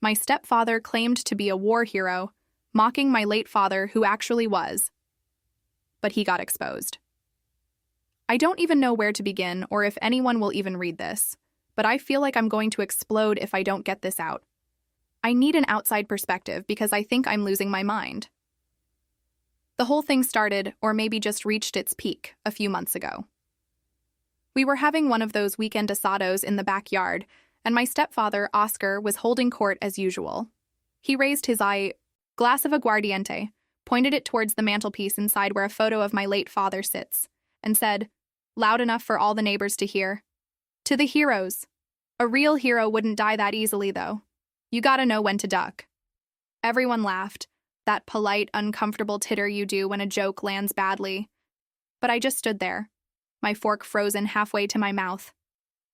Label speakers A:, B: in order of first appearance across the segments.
A: My stepfather claimed to be a war hero, mocking my late father who actually was. But he got exposed. I don't even know where to begin or if anyone will even read this, but I feel like I'm going to explode if I don't get this out. I need an outside perspective because I think I'm losing my mind. The whole thing started, or maybe just reached its peak, a few months ago. We were having one of those weekend asados in the backyard, and my stepfather, Oscar, was holding court as usual. He raised his glass of aguardiente, pointed it towards the mantelpiece inside where a photo of my late father sits, and said, loud enough for all the neighbors to hear, "To the heroes. A real hero wouldn't die that easily, though. You gotta know when to duck." Everyone laughed, that polite, uncomfortable titter you do when a joke lands badly. But I just stood there, my fork frozen halfway to my mouth.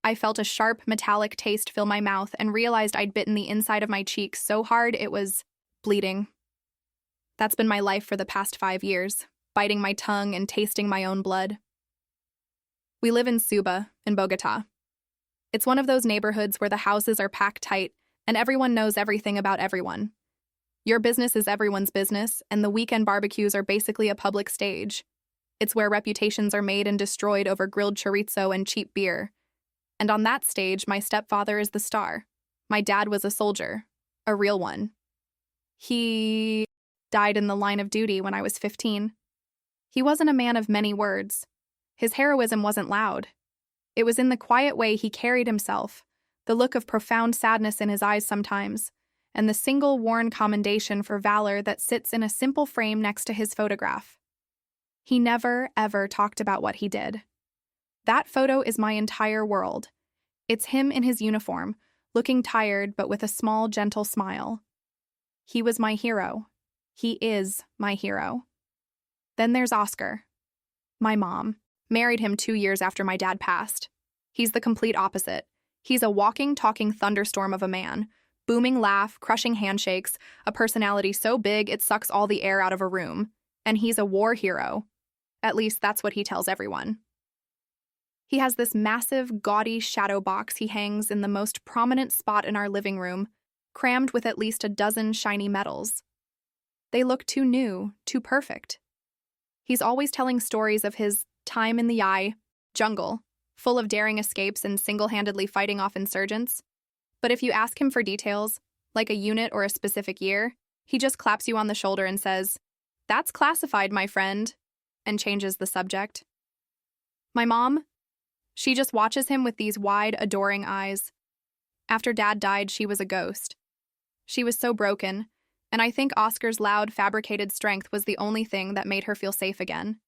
A: I felt a sharp, metallic taste fill my mouth and realized I'd bitten the inside of my cheek so hard it was bleeding. That's been my life for the past 5 years, biting my tongue and tasting my own blood. We live in Suba, in Bogota. It's one of those neighborhoods where the houses are packed tight and everyone knows everything about everyone. Your business is everyone's business, and the weekend barbecues are basically a public stage. It's where reputations are made and destroyed over grilled chorizo and cheap beer. And on that stage, my stepfather is the star. My dad was a soldier, a real one. He died in the line of duty when I was 15. He wasn't a man of many words. His heroism wasn't loud. It was in the quiet way he carried himself, the look of profound sadness in his eyes sometimes, and the single worn commendation for valor that sits in a simple frame next to his photograph. He never, ever talked about what he did. That photo is my entire world. It's him in his uniform, looking tired but with a small, gentle smile. He was my hero. He is my hero. Then there's Oscar. My mom. Married him 2 years after my dad passed. He's the complete opposite. He's a walking, talking thunderstorm of a man. Booming laugh, crushing handshakes, a personality so big it sucks all the air out of a room. And he's a war hero. At least that's what he tells everyone. He has this massive, gaudy shadow box he hangs in the most prominent spot in our living room, crammed with at least a dozen shiny medals. They look too new, too perfect. He's always telling stories of his time in the jungle, full of daring escapes and single-handedly fighting off insurgents. But if you ask him for details, like a unit or a specific year, he just claps you on the shoulder and says, "That's classified, my friend," and changes the subject. My mom, she just watches him with these wide, adoring eyes. After Dad died, she was a ghost. She was so broken, and I think Oscar's loud, fabricated strength was the only thing that made her feel safe again.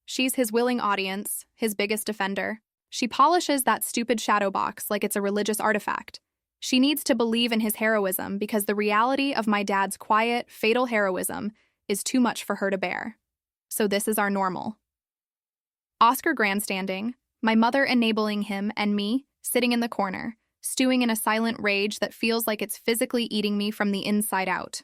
A: She's his willing audience, his biggest defender. She polishes that stupid shadow box like it's a religious artifact. She needs to believe in his heroism because the reality of my dad's quiet, fatal heroism is too much for her to bear. So this is our normal. Oscar grandstanding, my mother enabling him and me sitting in the corner, stewing in a silent rage that feels like it's physically eating me from the inside out.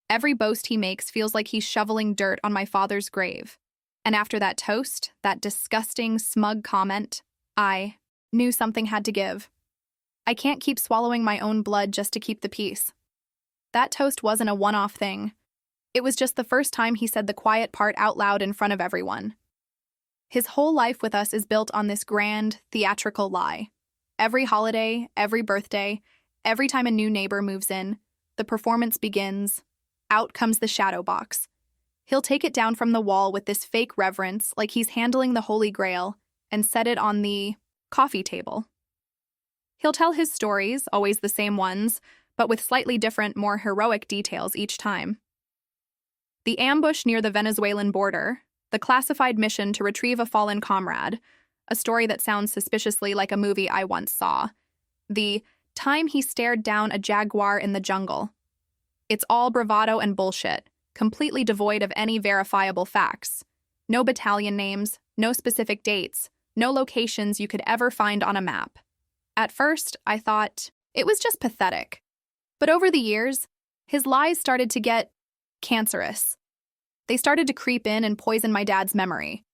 A: Every boast he makes feels like he's shoveling dirt on my father's grave. And after that toast, that disgusting, smug comment, I knew something had to give. I can't keep swallowing my own blood just to keep the peace. That toast wasn't a one-off thing. It was just the first time he said the quiet part out loud in front of everyone. His whole life with us is built on this grand, theatrical lie. Every holiday, every birthday, every time a new neighbor moves in, the performance begins. Out comes the shadow box. He'll take it down from the wall with this fake reverence, like he's handling the Holy Grail, and set it on the coffee table. He'll tell his stories, always the same ones, but with slightly different, more heroic details each time. The ambush near the Venezuelan border, the classified mission to retrieve a fallen comrade, a story that sounds suspiciously like a movie I once saw, the time he stared down a jaguar in the jungle. It's all bravado and bullshit, completely devoid of any verifiable facts. No battalion names, no specific dates, no locations you could ever find on a map. At first, I thought it was just pathetic. But over the years, his lies started to get cancerous. They started to creep in and poison my dad's memory.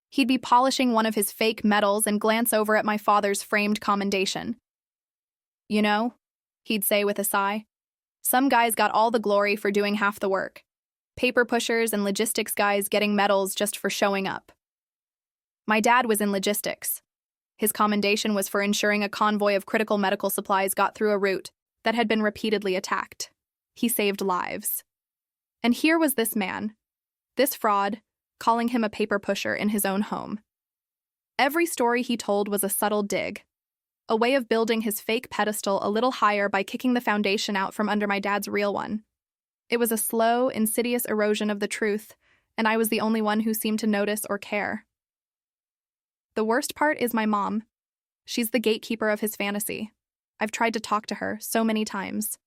A: He'd be polishing one of his fake medals and glance over at my father's framed commendation. "You know, he'd say with a sigh. Some guys got all the glory for doing half the work. Paper pushers and logistics guys getting medals just for showing up. My dad was in logistics. His commendation was for ensuring a convoy of critical medical supplies got through a route that had been repeatedly attacked. He saved lives. And here was this man, this fraud, calling him a paper pusher in his own home. Every story he told was a subtle dig, a way of building his fake pedestal a little higher by kicking the foundation out from under my dad's real one. It was a slow, insidious erosion of the truth, and I was the only one who seemed to notice or care. The worst part is my mom. She's the gatekeeper of his fantasy. I've tried to talk to her so many times.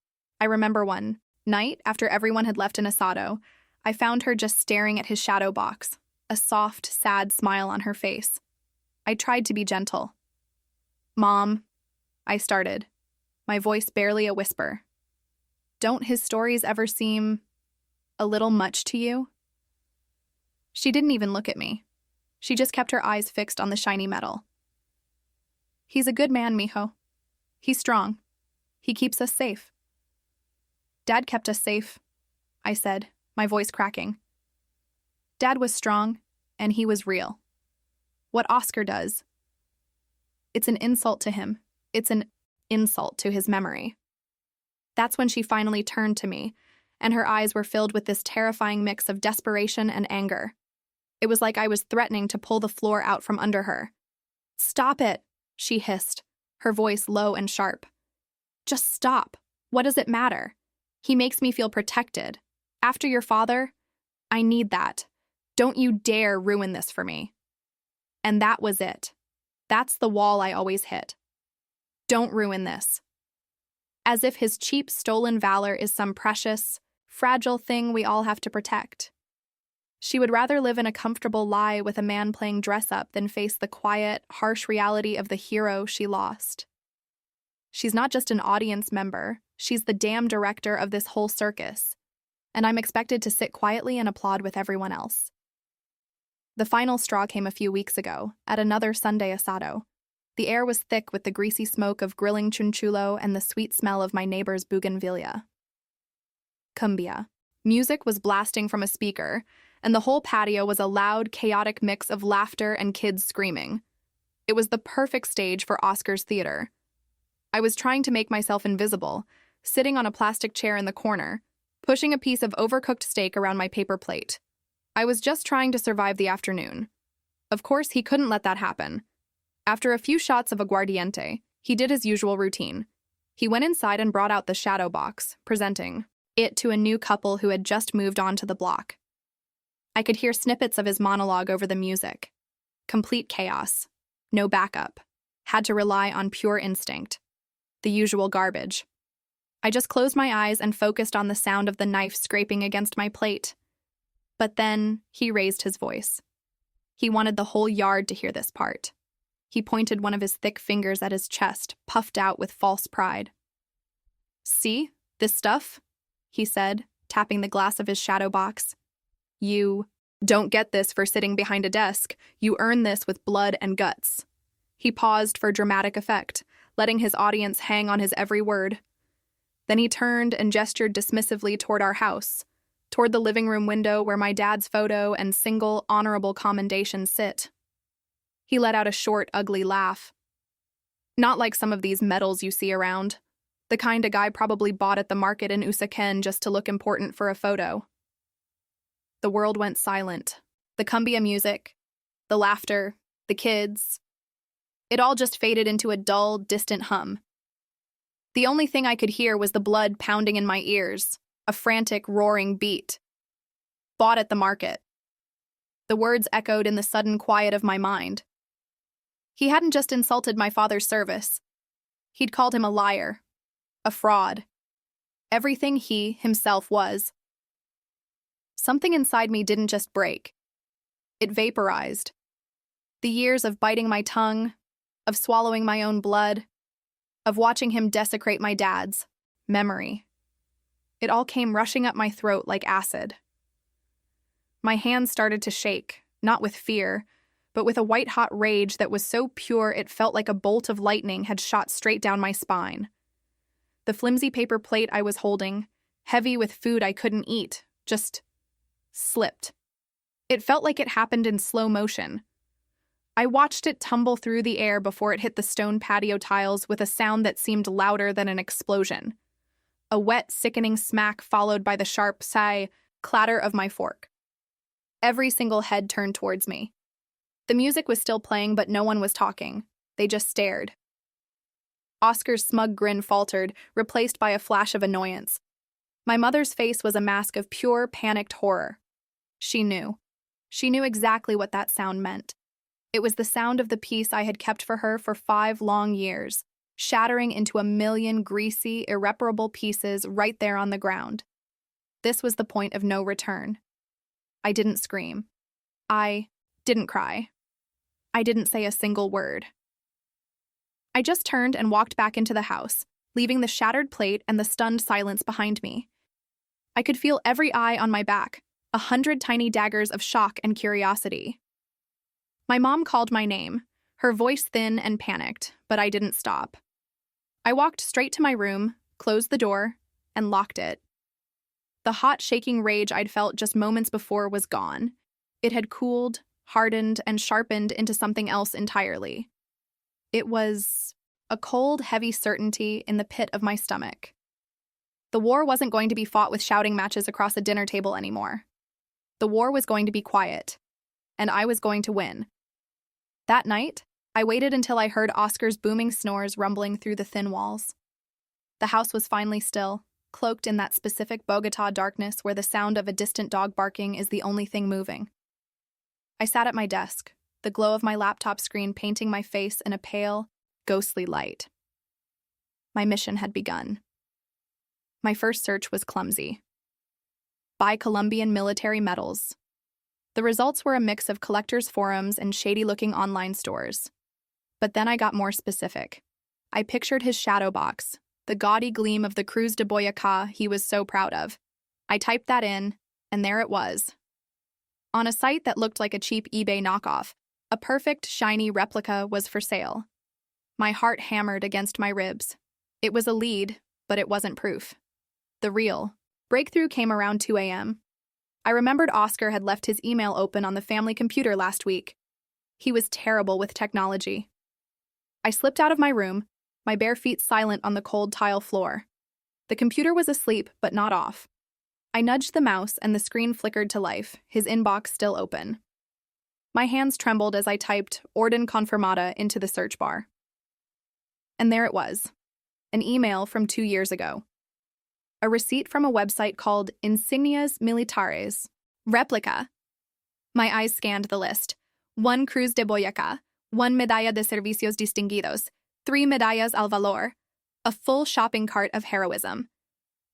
A: I remember one night, after everyone had left in Asado, I found her just staring at his shadow box, a soft, sad smile on her face. I tried to be gentle. "Mom," I started, my voice barely a whisper. "Don't his stories ever seem a little much to you?" She didn't even look at me. She just kept her eyes fixed on the shiny metal. "He's a good man, mijo. He's strong. He keeps us safe." "Dad kept us safe," I said, my voice cracking. "Dad was strong, and he was real. What Oscar does, it's an insult to him. It's an insult to his memory." That's when she finally turned to me, and her eyes were filled with this terrifying mix of desperation and anger. It was like I was threatening to pull the floor out from under her. "Stop it," she hissed, her voice low and sharp. "Just stop. What does it matter? He makes me feel protected. After your father, I need that. Don't you dare ruin this for me." And that was it. That's the wall I always hit. Don't ruin this. As if his cheap, stolen valor is some precious, fragile thing we all have to protect. She would rather live in a comfortable lie with a man playing dress-up than face the quiet, harsh reality of the hero she lost. She's not just an audience member, she's the damn director of this whole circus, and I'm expected to sit quietly and applaud with everyone else. The final straw came a few weeks ago, at another Sunday asado. The air was thick with the greasy smoke of grilling chunchulo and the sweet smell of my neighbor's bougainvillea. Cumbia. Music was blasting from a speaker, and the whole patio was a loud, chaotic mix of laughter and kids screaming. It was the perfect stage for Oscar's theater. I was trying to make myself invisible, sitting on a plastic chair in the corner, pushing a piece of overcooked steak around my paper plate. I was just trying to survive the afternoon. Of course, he couldn't let that happen. After a few shots of aguardiente, he did his usual routine. He went inside and brought out the shadow box, presenting it to a new couple who had just moved onto the block. I could hear snippets of his monologue over the music. Complete chaos. No backup. Had to rely on pure instinct. The usual garbage. I just closed my eyes and focused on the sound of the knife scraping against my plate. But then he raised his voice. He wanted the whole yard to hear this part. He pointed one of his thick fingers at his chest, puffed out with false pride. "See, this stuff?" he said, tapping the glass of his shadow box. "You don't get this for sitting behind a desk. You earn this with blood and guts." He paused for dramatic effect, letting his audience hang on his every word. Then he turned and gestured dismissively toward our house, toward the living room window where my dad's photo and single, honorable commendation sit. He let out a short, ugly laugh. Not like some of these medals you see around, the kind a guy probably bought at the market in Usaken just to look important for a photo. The world went silent. The cumbia music, the laughter, the kids. It all just faded into a dull, distant hum. The only thing I could hear was the blood pounding in my ears, a frantic, roaring beat. Bought at the market. The words echoed in the sudden quiet of my mind. He hadn't just insulted my father's service. He'd called him a liar, a fraud. Everything he, himself, was. Something inside me didn't just break. It vaporized. The years of biting my tongue, of swallowing my own blood, of watching him desecrate my dad's memory. It all came rushing up my throat like acid. My hands started to shake, not with fear, but with a white-hot rage that was so pure it felt like a bolt of lightning had shot straight down my spine. The flimsy paper plate I was holding, heavy with food I couldn't eat, just slipped. It felt like it happened in slow motion. I watched it tumble through the air before it hit the stone patio tiles with a sound that seemed louder than an explosion. A wet, sickening smack followed by the sharp, sigh, clatter of my fork. Every single head turned towards me. The music was still playing, but no one was talking. They just stared. Oscar's smug grin faltered, replaced by a flash of annoyance. My mother's face was a mask of pure, panicked horror. She knew. She knew exactly what that sound meant. It was the sound of the peace I had kept for her for 5 long years, shattering into a million greasy, irreparable pieces right there on the ground. This was the point of no return. I didn't scream. I didn't cry. I didn't say a single word. I just turned and walked back into the house, leaving the shattered plate and the stunned silence behind me. I could feel every eye on my back, 100 tiny daggers of shock and curiosity. My mom called my name, her voice thin and panicked, but I didn't stop. I walked straight to my room, closed the door, and locked it. The hot, shaking rage I'd felt just moments before was gone. It had cooled, hardened, and sharpened into something else entirely. It was a cold, heavy certainty in the pit of my stomach. The war wasn't going to be fought with shouting matches across a dinner table anymore. The war was going to be quiet, and I was going to win. That night, I waited until I heard Oscar's booming snores rumbling through the thin walls. The house was finally still, cloaked in that specific Bogota darkness where the sound of a distant dog barking is the only thing moving. I sat at my desk, the glow of my laptop screen painting my face in a pale, ghostly light. My mission had begun. My first search was clumsy. Buy Colombian military medals. The results were a mix of collectors' forums and shady-looking online stores. But then I got more specific. I pictured his shadow box, the gaudy gleam of the Cruz de Boyacá he was so proud of. I typed that in, and there it was. On a site that looked like a cheap eBay knockoff, a perfect, shiny replica was for sale. My heart hammered against my ribs. It was a lead, but it wasn't proof. The real breakthrough came around 2 a.m. I remembered Oscar had left his email open on the family computer last week. He was terrible with technology. I slipped out of my room, my bare feet silent on the cold tile floor. The computer was asleep, but not off. I nudged the mouse and the screen flickered to life, his inbox still open. My hands trembled as I typed Orden Confirmada into the search bar. And there it was, an email from 2 years ago. A receipt from a website called Insignias Militares. Replica. My eyes scanned the list. 1 Cruz de Boyacá, 1 Medalla de Servicios Distinguidos, 3 Medallas al Valor, a full shopping cart of heroism.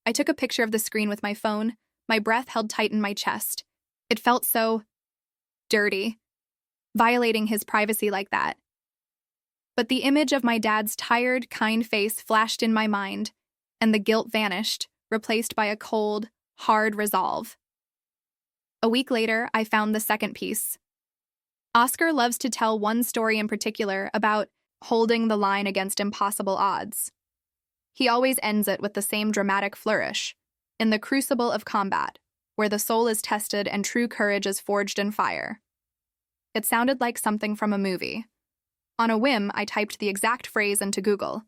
A: I took a picture of the screen with my phone, my breath held tight in my chest. It felt so dirty, violating his privacy like that. But the image of my dad's tired, kind face flashed in my mind, and the guilt vanished, replaced by a cold, hard resolve. A week later, I found the second piece. Oscar loves to tell one story in particular about holding the line against impossible odds. He always ends it with the same dramatic flourish, in the crucible of combat, where the soul is tested and true courage is forged in fire. It sounded like something from a movie. On a whim, I typed the exact phrase into Google.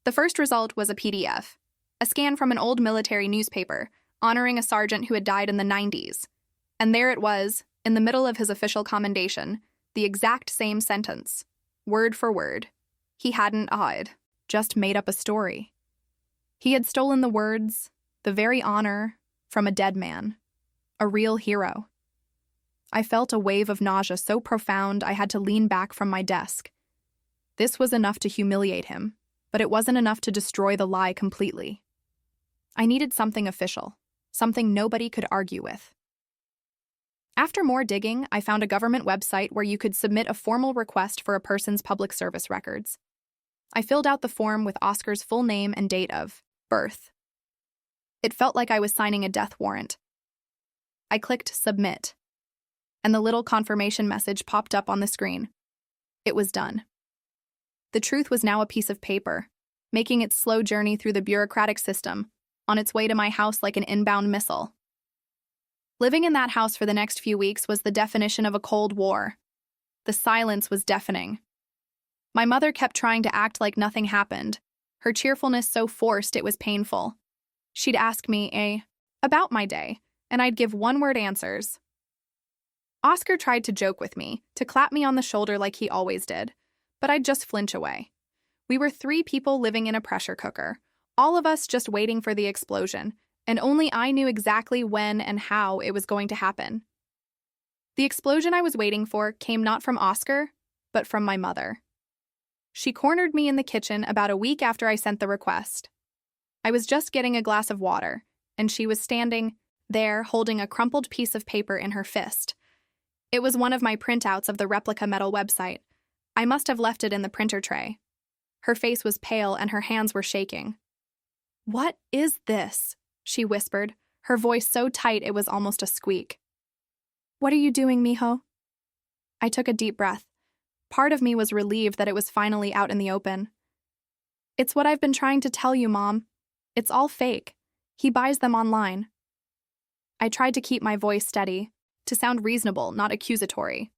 A: The first result was a PDF. A scan from an old military newspaper, honoring a sergeant who had died in the 90s. And there it was, in the middle of his official commendation, the exact same sentence, word for word. He hadn't just made up a story. He had stolen the words, the very honor, from a dead man, a real hero. I felt a wave of nausea so profound I had to lean back from my desk. This was enough to humiliate him, but it wasn't enough to destroy the lie completely. I needed something official, something nobody could argue with. After more digging, I found a government website where you could submit a formal request for a person's public service records. I filled out the form with Oscar's full name and date of birth. It felt like I was signing a death warrant. I clicked Submit, and the little confirmation message popped up on the screen. It was done. The truth was now a piece of paper, making its slow journey through the bureaucratic system, on its way to my house like an inbound missile. Living in that house for the next few weeks was the definition of a Cold War. The silence was deafening. My mother kept trying to act like nothing happened, her cheerfulness so forced it was painful. She'd ask me about my day, and I'd give one-word answers. Oscar tried to joke with me, to clap me on the shoulder like he always did, but I'd just flinch away. We were 3 people living in a pressure cooker, all of us just waiting for the explosion, and only I knew exactly when and how it was going to happen. The explosion I was waiting for came not from Oscar, but from my mother. She cornered me in the kitchen about a week after I sent the request. I was just getting a glass of water, and she was standing there holding a crumpled piece of paper in her fist. It was one of my printouts of the replica metal website. I must have left it in the printer tray. Her face was pale and her hands were shaking. "What is this?" she whispered, her voice so tight it was almost a squeak. "What are you doing, mijo?" I took a deep breath. Part of me was relieved that it was finally out in the open. "It's what I've been trying to tell you, Mom. It's all fake. He buys them online." I tried to keep my voice steady, to sound reasonable, not accusatory.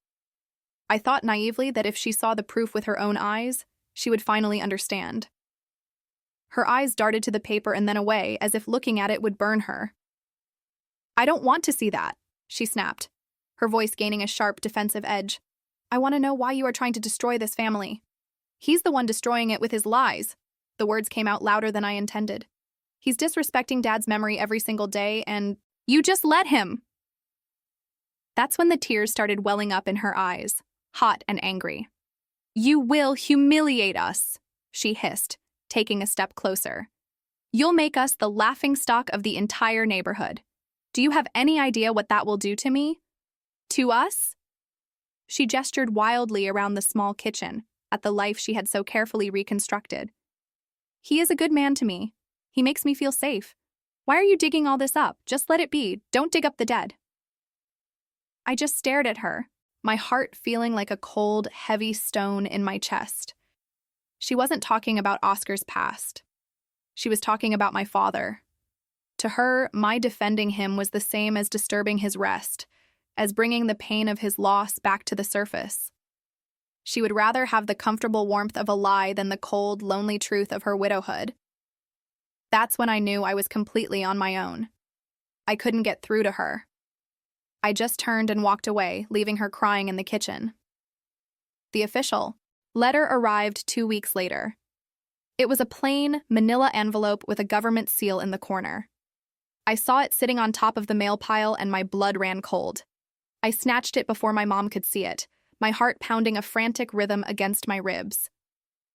A: I thought naively that if she saw the proof with her own eyes, she would finally understand. Her eyes darted to the paper and then away, as if looking at it would burn her. "I don't want to see that," she snapped, her voice gaining a sharp, defensive edge. "I want to know why you are trying to destroy this family." "He's the one destroying it with his lies." The words came out louder than I intended. "He's disrespecting Dad's memory every single day, and you just let him." That's when the tears started welling up in her eyes, hot and angry. "You will humiliate us," she hissed, taking a step closer. "You'll make us the laughingstock of the entire neighborhood. Do you have any idea what that will do to me? To us?" She gestured wildly around the small kitchen, at the life she had so carefully reconstructed. "He is a good man to me. He makes me feel safe. Why are you digging all this up? Just let it be. Don't dig up the dead." I just stared at her, my heart feeling like a cold, heavy stone in my chest. She wasn't talking about Oscar's past. She was talking about my father. To her, my defending him was the same as disturbing his rest, as bringing the pain of his loss back to the surface. She would rather have the comfortable warmth of a lie than the cold, lonely truth of her widowhood. That's when I knew I was completely on my own. I couldn't get through to her. I just turned and walked away, leaving her crying in the kitchen. The official letter arrived 2 weeks later. It was a plain, manila envelope with a government seal in the corner. I saw it sitting on top of the mail pile and my blood ran cold. I snatched it before my mom could see it, my heart pounding a frantic rhythm against my ribs.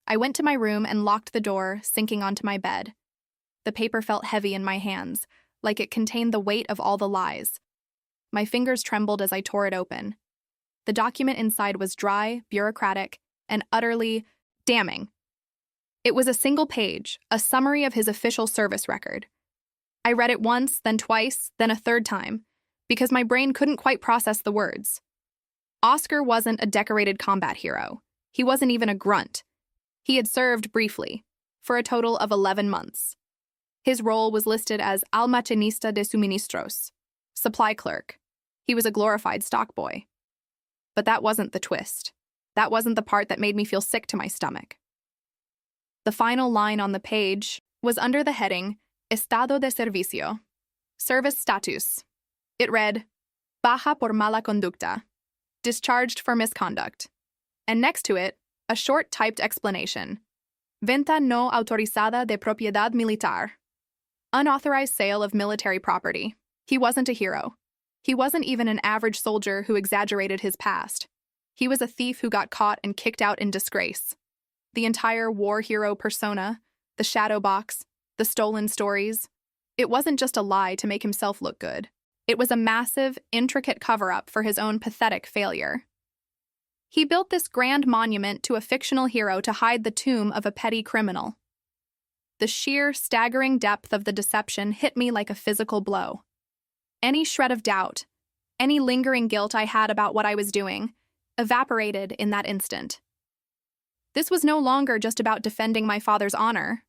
A: I went to my room and locked the door, sinking onto my bed. The paper felt heavy in my hands, like it contained the weight of all the lies. My fingers trembled as I tore it open. The document inside was dry, bureaucratic, and utterly damning. It was a single page, a summary of his official service record. I read it once, then twice, then a third time, because my brain couldn't quite process the words. Oscar wasn't a decorated combat hero. He wasn't even a grunt. He had served briefly, for a total of 11 months. His role was listed as almacenista de suministros, supply clerk. He was a glorified stock boy. But that wasn't the twist. That wasn't the part that made me feel sick to my stomach. The final line on the page was under the heading, Estado de Servicio, Service Status. It read, Baja por mala conducta, discharged for misconduct. And next to it, a short typed explanation, Venta no autorizada de propiedad militar, unauthorized sale of military property. He wasn't a hero. He wasn't even an average soldier who exaggerated his past. He was a thief who got caught and kicked out in disgrace. The entire war hero persona, the shadow box, the stolen stories, it wasn't just a lie to make himself look good. It was a massive, intricate cover-up for his own pathetic failure. He built this grand monument to a fictional hero to hide the tomb of a petty criminal. The sheer, staggering depth of the deception hit me like a physical blow. Any shred of doubt, any lingering guilt I had about what I was doing, evaporated in that instant. This was no longer just about defending my father's honor.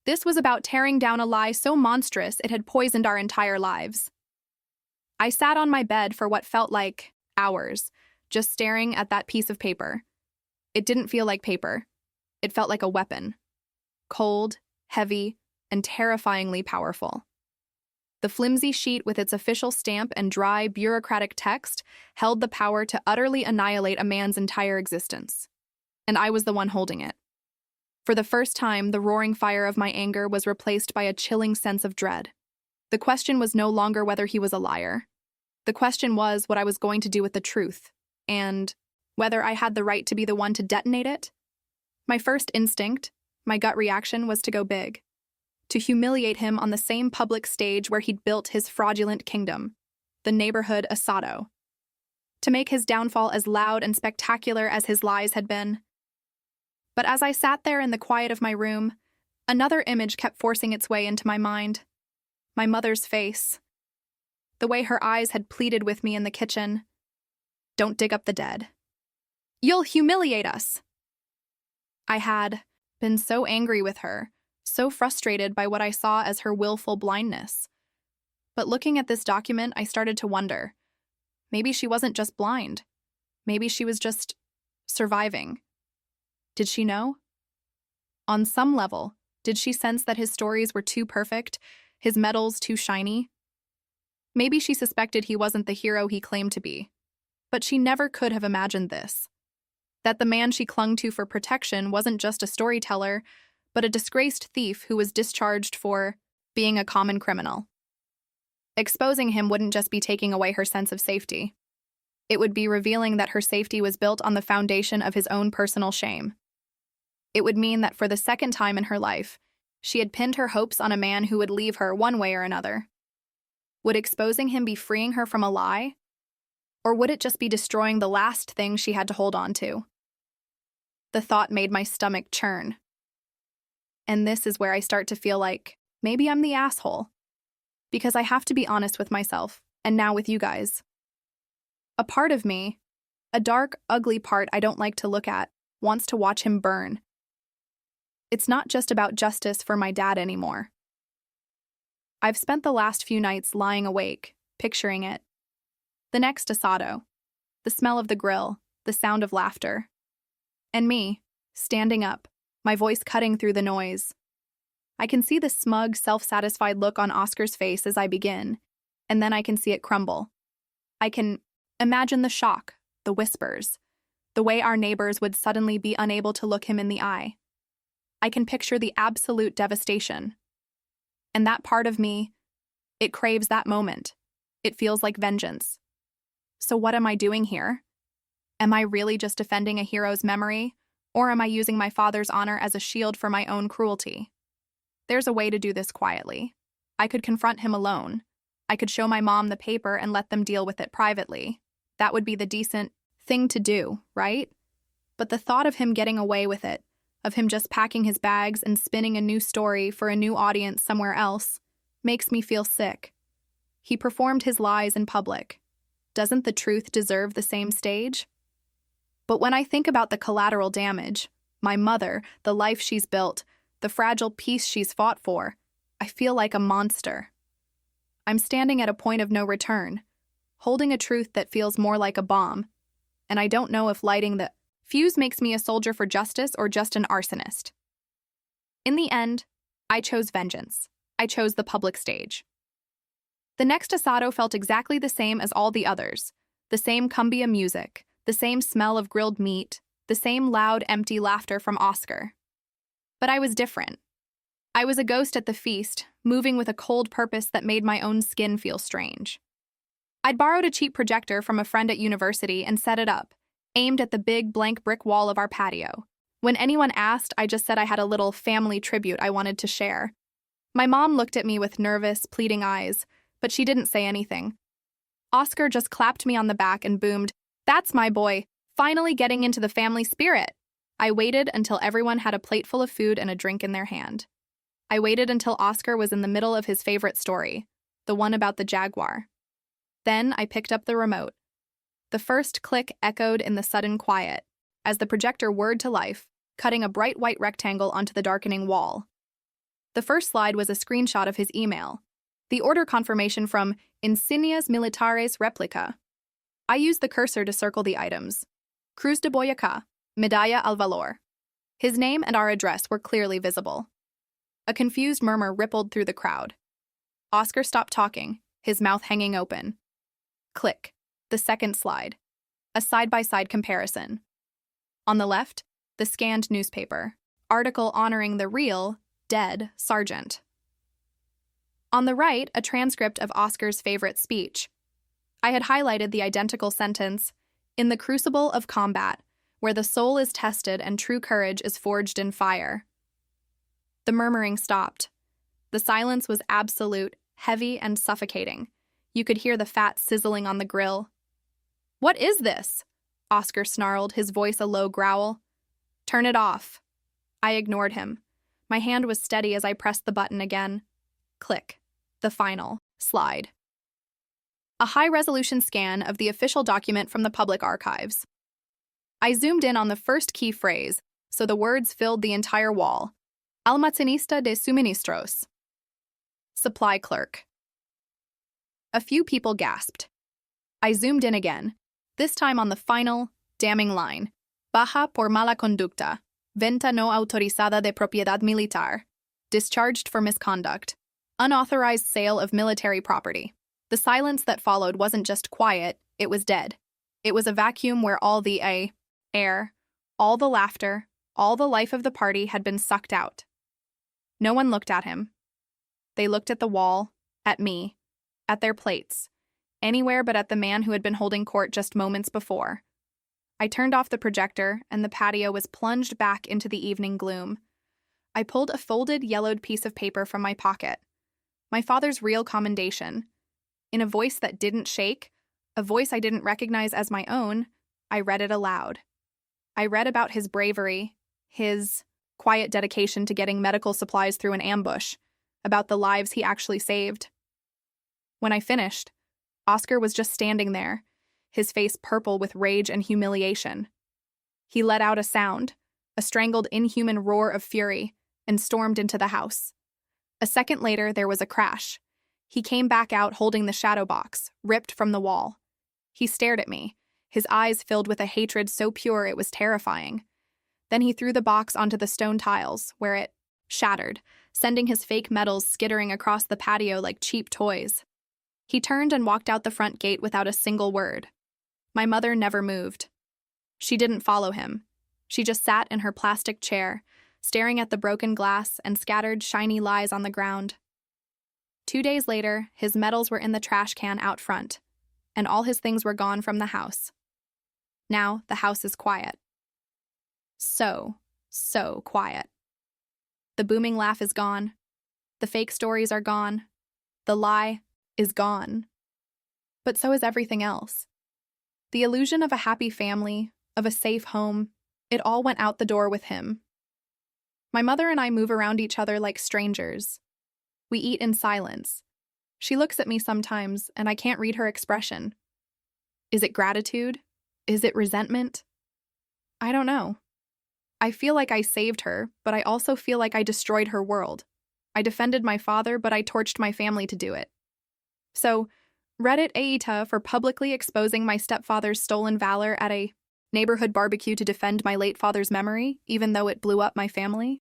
A: This was about tearing down a lie so monstrous it had poisoned our entire lives. I sat on my bed for what felt like hours, just staring at that piece of paper. It didn't feel like paper. It felt like a weapon. Cold, heavy, and terrifyingly powerful. The flimsy sheet with its official stamp and dry, bureaucratic text held the power to utterly annihilate a man's entire existence. And I was the one holding it. For the first time, the roaring fire of my anger was replaced by a chilling sense of dread. The question was no longer whether he was a liar. The question was what I was going to do with the truth, and whether I had the right to be the one to detonate it. My first instinct, my gut reaction, was to go big. To humiliate him on the same public stage where he'd built his fraudulent kingdom, the neighborhood asado. To make his downfall as loud and spectacular as his lies had been. But as I sat there in the quiet of my room, another image kept forcing its way into my mind. My mother's face. The way her eyes had pleaded with me in the kitchen. Don't dig up the dead. You'll humiliate us. I had been so angry with her, so frustrated by what I saw as her willful blindness. But looking at this document, I started to wonder. Maybe she wasn't just blind. Maybe she was just surviving. Did she know? On some level, did she sense that his stories were too perfect, his medals too shiny? Maybe she suspected he wasn't the hero he claimed to be. But she never could have imagined this. That the man she clung to for protection wasn't just a storyteller, but a disgraced thief who was discharged for being a common criminal. Exposing him wouldn't just be taking away her sense of safety. It would be revealing that her safety was built on the foundation of his own personal shame. It would mean that for the second time in her life, she had pinned her hopes on a man who would leave her one way or another. Would exposing him be freeing her from a lie? Or would it just be destroying the last thing she had to hold on to? The thought made my stomach churn. And this is where I start to feel like maybe I'm the asshole. Because I have to be honest with myself, and now with you guys. A part of me, a dark, ugly part I don't like to look at, wants to watch him burn. It's not just about justice for my dad anymore. I've spent the last few nights lying awake, picturing it. The next asado, the smell of the grill, the sound of laughter. And me, standing up, my voice cutting through the noise. I can see the smug, self-satisfied look on Oscar's face as I begin, and then I can see it crumble. I can imagine the shock, the whispers, the way our neighbors would suddenly be unable to look him in the eye. I can picture the absolute devastation. And that part of me, it craves that moment. It feels like vengeance. So what am I doing here? Am I really just defending a hero's memory, or am I using my father's honor as a shield for my own cruelty? There's a way to do this quietly. I could confront him alone. I could show my mom the paper and let them deal with it privately. That would be the decent thing to do, right? But the thought of him getting away with it, of him just packing his bags and spinning a new story for a new audience somewhere else, makes me feel sick. He performed his lies in public. Doesn't the truth deserve the same stage? But when I think about the collateral damage, my mother, the life she's built, the fragile peace she's fought for, I feel like a monster. I'm standing at a point of no return, holding a truth that feels more like a bomb, and I don't know if lighting the fuse makes me a soldier for justice or just an arsonist. In the end, I chose vengeance. I chose the public stage. The next asado felt exactly the same as all the others, the same cumbia music, the same smell of grilled meat, the same loud, empty laughter from Oscar. But I was different. I was a ghost at the feast, moving with a cold purpose that made my own skin feel strange. I'd borrowed a cheap projector from a friend at university and set it up, aimed at the big blank brick wall of our patio. When anyone asked, I just said I had a little family tribute I wanted to share. My mom looked at me with nervous, pleading eyes, but she didn't say anything. Oscar just clapped me on the back and boomed, "That's my boy, finally getting into the family spirit." I waited until everyone had a plate full of food and a drink in their hand. I waited until Oscar was in the middle of his favorite story, the one about the jaguar. Then I picked up the remote. The first click echoed in the sudden quiet. as the projector whirred to life, cutting a bright white rectangle onto the darkening wall. The first slide was a screenshot of his email, the order confirmation from Insignias Militares Replica. I used the cursor to circle the items. Cruz de Boyacá, Medalla al Valor. His name and our address were clearly visible. A confused murmur rippled through the crowd. Oscar stopped talking, his mouth hanging open. Click. The second slide. A side-by-side comparison. On the left, the scanned newspaper. Article honoring the real, dead sergeant. On the right, a transcript of Oscar's favorite speech. I had highlighted the identical sentence, "In the crucible of combat, where the soul is tested and true courage is forged in fire." The murmuring stopped. The silence was absolute, heavy and suffocating. You could hear the fat sizzling on the grill. "What is this?" Oscar snarled, his voice a low growl. "Turn it off." I ignored him. My hand was steady as I pressed the button again. Click. The final slide. A high-resolution scan of the official document from the public archives. I zoomed in on the first key phrase, so the words filled the entire wall. Almacenista de suministros. Supply clerk. A few people gasped. I zoomed in again, this time on the final, damning line. Baja por mala conducta. Venta no autorizada de propiedad militar. Discharged for misconduct. Unauthorized sale of military property. The silence that followed wasn't just quiet, it was dead. It was a vacuum where all the air, all the laughter, all the life of the party had been sucked out. No one looked at him. They looked at the wall, at me, at their plates, anywhere but at the man who had been holding court just moments before. I turned off the projector, and the patio was plunged back into the evening gloom. I pulled a folded, yellowed piece of paper from my pocket. My father's real commendation. In a voice that didn't shake, a voice I didn't recognize as my own, I read it aloud. I read about his bravery, his quiet dedication to getting medical supplies through an ambush, about the lives he actually saved. When I finished, Oscar was just standing there, his face purple with rage and humiliation. He let out a sound, a strangled, inhuman roar of fury, and stormed into the house. A second later, there was a crash. He came back out holding the shadow box, ripped from the wall. He stared at me, his eyes filled with a hatred so pure it was terrifying. Then he threw the box onto the stone tiles, where it shattered, sending his fake medals skittering across the patio like cheap toys. He turned and walked out the front gate without a single word. My mother never moved. She didn't follow him. She just sat in her plastic chair, staring at the broken glass and scattered shiny lies on the ground. 2 days later, his medals were in the trash can out front, and all his things were gone from the house. Now, the house is quiet. So quiet. The booming laugh is gone. The fake stories are gone. The lie is gone. But so is everything else. The illusion of a happy family, of a safe home, it all went out the door with him. My mother and I move around each other like strangers. We eat in silence. She looks at me sometimes, and I can't read her expression. Is it gratitude? Is it resentment? I don't know. I feel like I saved her, but I also feel like I destroyed her world. I defended my father, but I torched my family to do it. So, Reddit Aita for publicly exposing my stepfather's stolen valor at a neighborhood barbecue to defend my late father's memory, even though it blew up my family.